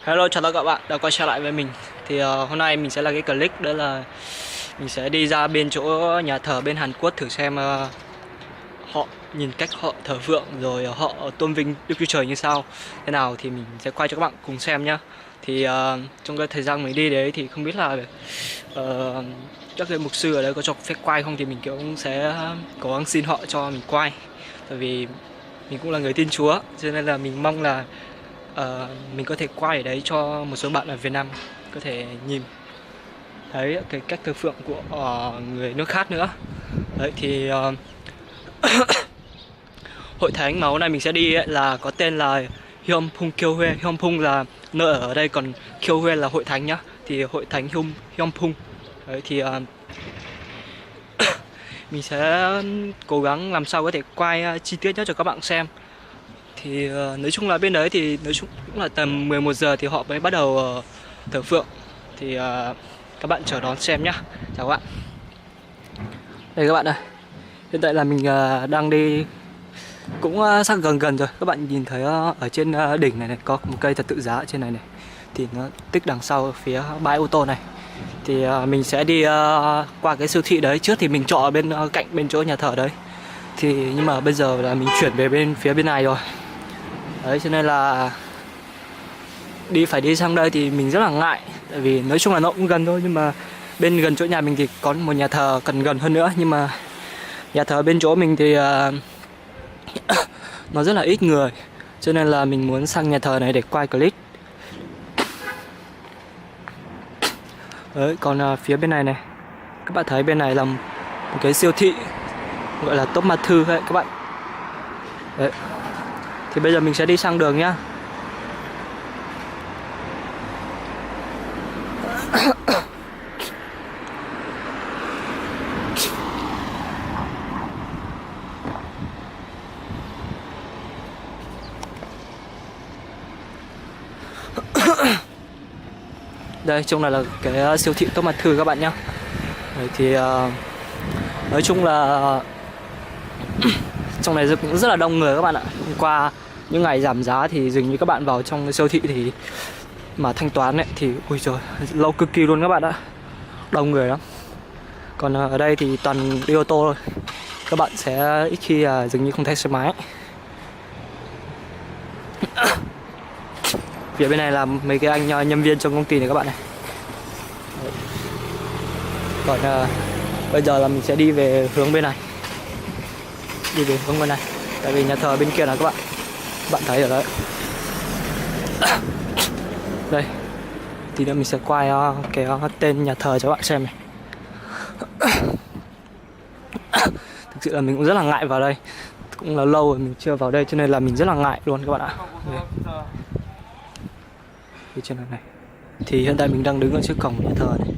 Hello, chào tất cả các bạn đã quay trở lại với mình. Thì hôm nay mình sẽ là cái clip đó là mình sẽ đi ra bên chỗ nhà thờ bên Hàn Quốc thử xem họ nhìn cách họ thờ phượng rồi họ tôn vinh Đức Chúa Trời như sao thế nào, thì mình sẽ quay cho các bạn cùng xem nhá. Thì trong cái thời gian mình đi đấy thì không biết là các cái mục sư ở đây có cho phép quay không, thì mình cũng sẽ cố gắng xin họ cho mình quay, tại vì mình cũng là người tin Chúa, cho nên là mình mong là mình có thể quay ở đấy cho một số bạn ở Việt Nam có thể nhìn thấy cái cách thờ phượng của người nước khác nữa. Đấy thì hội thánh mà hôm nay mình sẽ đi ấy, là có tên là Hyunpung Kyohue. Hyunpung là nơi ở đây, còn Kyohue là hội thánh nhá. Thì hội thánh Hyunpung. Đấy thì mình sẽ cố gắng làm sao có thể quay chi tiết nhất cho các bạn xem. Thì nói chung là bên đấy thì nói chung cũng là tầm 11 giờ thì họ mới bắt đầu thờ phượng. Thì các bạn chờ đón xem nhá. Chào các bạn. Đây các bạn ơi, hiện tại là mình đang đi cũng sắp gần gần rồi. Các bạn nhìn thấy ở trên đỉnh này có một cây thập tự giá ở trên này này, thì nó tích đằng sau phía bãi ô tô này. Thì mình sẽ đi qua cái siêu thị đấy. Trước thì mình trọ ở bên cạnh bên chỗ nhà thờ đấy, thì nhưng mà bây giờ là mình chuyển về bên phía bên này rồi. Đấy cho nên là phải đi sang đây thì mình rất là ngại, tại vì nói chung là nó cũng gần thôi, nhưng mà bên gần chỗ nhà mình thì có một nhà thờ cần gần hơn nữa, nhưng mà nhà thờ bên chỗ mình thì nó rất là ít người, cho nên là mình muốn sang nhà thờ này để quay clip. Đấy, còn phía bên này này, các bạn thấy bên này là một cái siêu thị gọi là Top Matthew ấy các bạn. Đấy. Thì bây giờ mình sẽ đi sang đường nhá. Đây, trong này là cái siêu thị Top Matthew các bạn nhá. Đấy, thì nói chung là trong này cũng rất là đông người các bạn ạ. Hôm qua những ngày giảm giá thì dường như các bạn vào trong siêu thị thì mà thanh toán ấy thì ui trời, lâu cực kỳ luôn các bạn ạ. Đông người lắm. Còn ở đây thì toàn đi ô tô thôi. Các bạn sẽ ít khi dường như không thấy xe máy. Phía bên này là mấy cái anh nhân viên trong công ty này các bạn này. Đấy. Còn bây giờ là mình sẽ đi về hướng bên này. Đi về hướng bên này, tại vì nhà thờ bên kia là các bạn thấy ở đấy. Đây, tí nữa mình sẽ quay cái tên nhà thờ cho các bạn xem này. Thực sự là mình cũng rất là ngại vào đây, cũng là lâu rồi mình chưa vào đây cho nên là mình rất là ngại luôn các bạn ạ. Đây, trên này thì hiện tại mình đang đứng ở trước cổng nhà thờ này.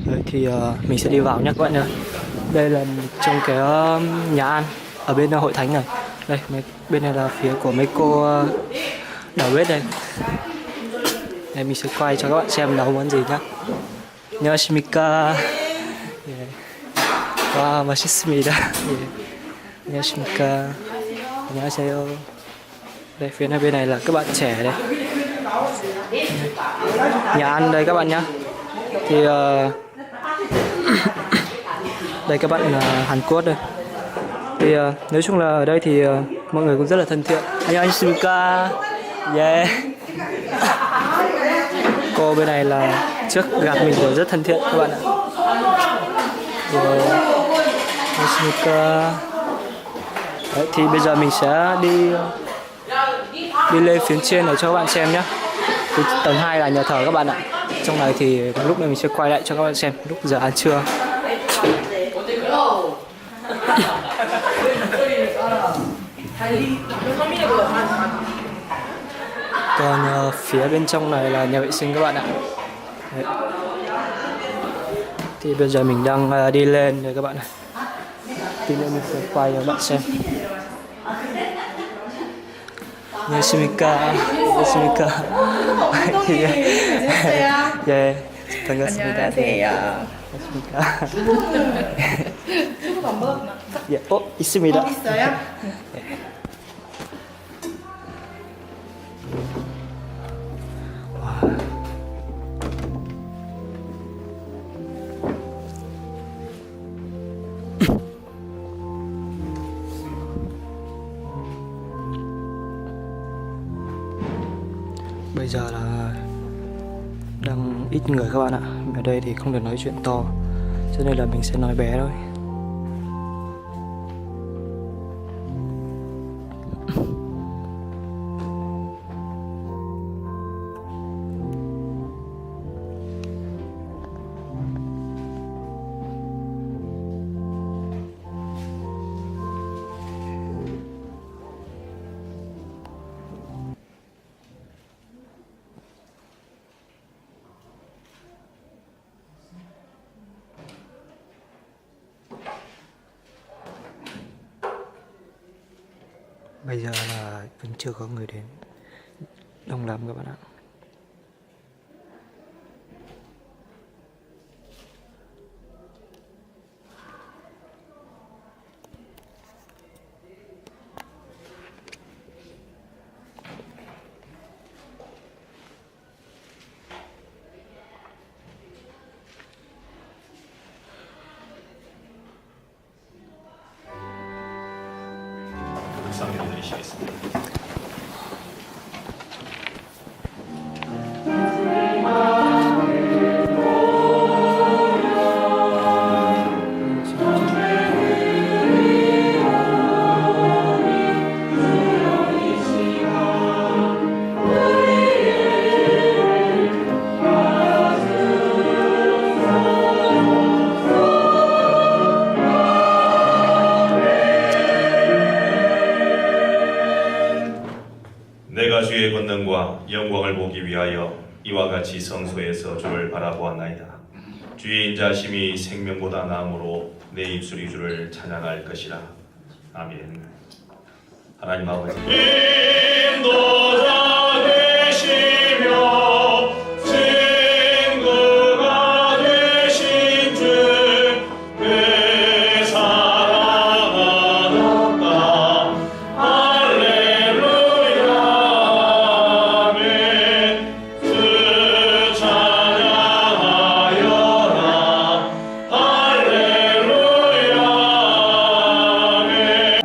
Đấy, thì mình sẽ đi vào nhé các bạn nhé. Đây là trong cái nhà ăn ở bên hội thánh này. Đây, bên này là phía của mấy cô đầu bếp đây. Đây mình sẽ quay cho các bạn xem nấu món gì nhá. 안녕하십니까. 예. 와, 맛있습니다. 예. 안녕하십니까. 안녕하세요. Đây, phía bên này là các bạn trẻ đây. Nhà ăn đây các bạn nhá. Thì đây các bạn Hàn Quốc đây. Thì nói chung là ở đây thì mọi người cũng rất là thân thiện. 안녕하십니까. Yeah. Cô bên này là trước gặp mình rồi rất thân thiện các bạn ạ. Rồi. 안녕하십니까. Đấy, thì bây giờ mình sẽ đi lên phía trên này cho các bạn xem nhé. Tầng 2 là nhà thờ các bạn ạ. Trong này thì lúc này mình sẽ quay lại cho các bạn xem lúc giờ ăn trưa. Còn phía bên trong này là nhà vệ sinh các bạn ạ. Đấy. Thì bây giờ mình đang đi lên đây các bạn này. Tí nữa mình sẽ quay cho các bạn xem. 안녕하십니까. 안녕하십니까. 예, 반갑습니다. 안녕하세요. 안녕하십니까. 소금 안 먹었나? 예, 있습니다. 있어요? 와, Bây giờ là đang ít người các bạn ạ. Ở đây thì không được nói chuyện to, cho nên là mình sẽ nói bé thôi. Bây giờ là vẫn chưa có người đến, đông lắm các bạn ạ. 상해 드리시겠습니다. 내가 주의 권능과 영광을 보기 위하여 이와 같이 성소에서 주를 바라보았나이다. 주의 인자심이 생명보다 나음으로 내 입술이 주를 찬양할 것이라. 아멘. 하나님 아버지 인도자 되시며 증거가 되신 주의 사랑은 없다. 할렐루야 아멘. 주 찬양하여라. 할렐루야 아멘.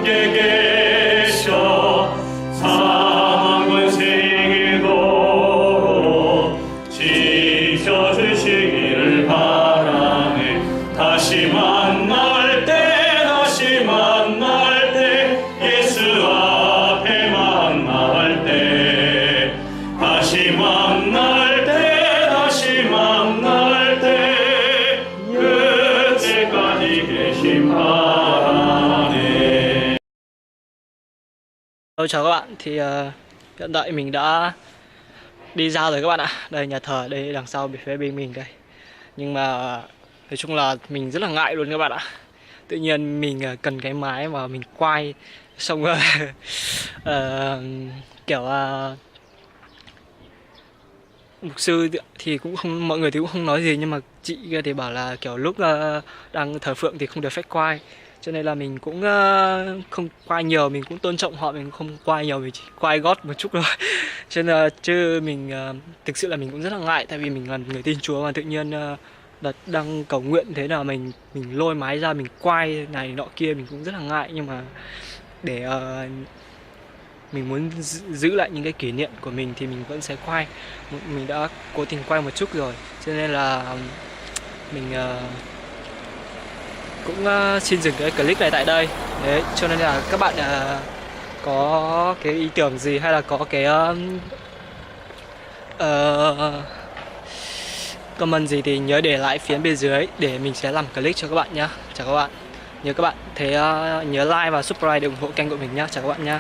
함께 계셔 사망 권세 이도록 지켜주시기를 바라네. 다시 만날 때 예수 앞에 만날 때 다시 만날 때 그때까지 계심 바라네. Chào các bạn, thì hiện tại mình đã đi ra rồi các bạn ạ. Đây nhà thờ, đây đằng sau phía bên mình đây. Nhưng mà nói chung là mình rất là ngại luôn các bạn ạ. Tự nhiên mình cần cái máy mà mình quay xong rồi kiểu mục sư thì cũng không, mọi người thì cũng không nói gì, nhưng mà chị kia thì bảo là kiểu lúc đang thờ phượng thì không được phép quay, cho nên là mình cũng không quay nhiều, mình cũng tôn trọng họ, mình không quay nhiều, mình chỉ quay gót một chút thôi. Cho nên là chứ mình thực sự là mình cũng rất là ngại, tại vì mình là người tin Chúa mà tự nhiên đợt đang cầu nguyện thế là mình lôi máy ra mình quay này nọ kia, mình cũng rất là ngại. Nhưng mà để mình muốn giữ lại những cái kỷ niệm của mình thì mình vẫn sẽ quay. Mình đã cố tình quay một chút rồi, cho nên là mình cũng xin dừng cái clip này tại đây. Đấy, cho nên là các bạn có cái ý tưởng gì hay là có cái comment gì thì nhớ để lại phía bên dưới để mình sẽ làm clip cho các bạn nhé. Chào các bạn. Nhớ các bạn nhớ like và subscribe để ủng hộ kênh của mình nhé. Chào các bạn nhé.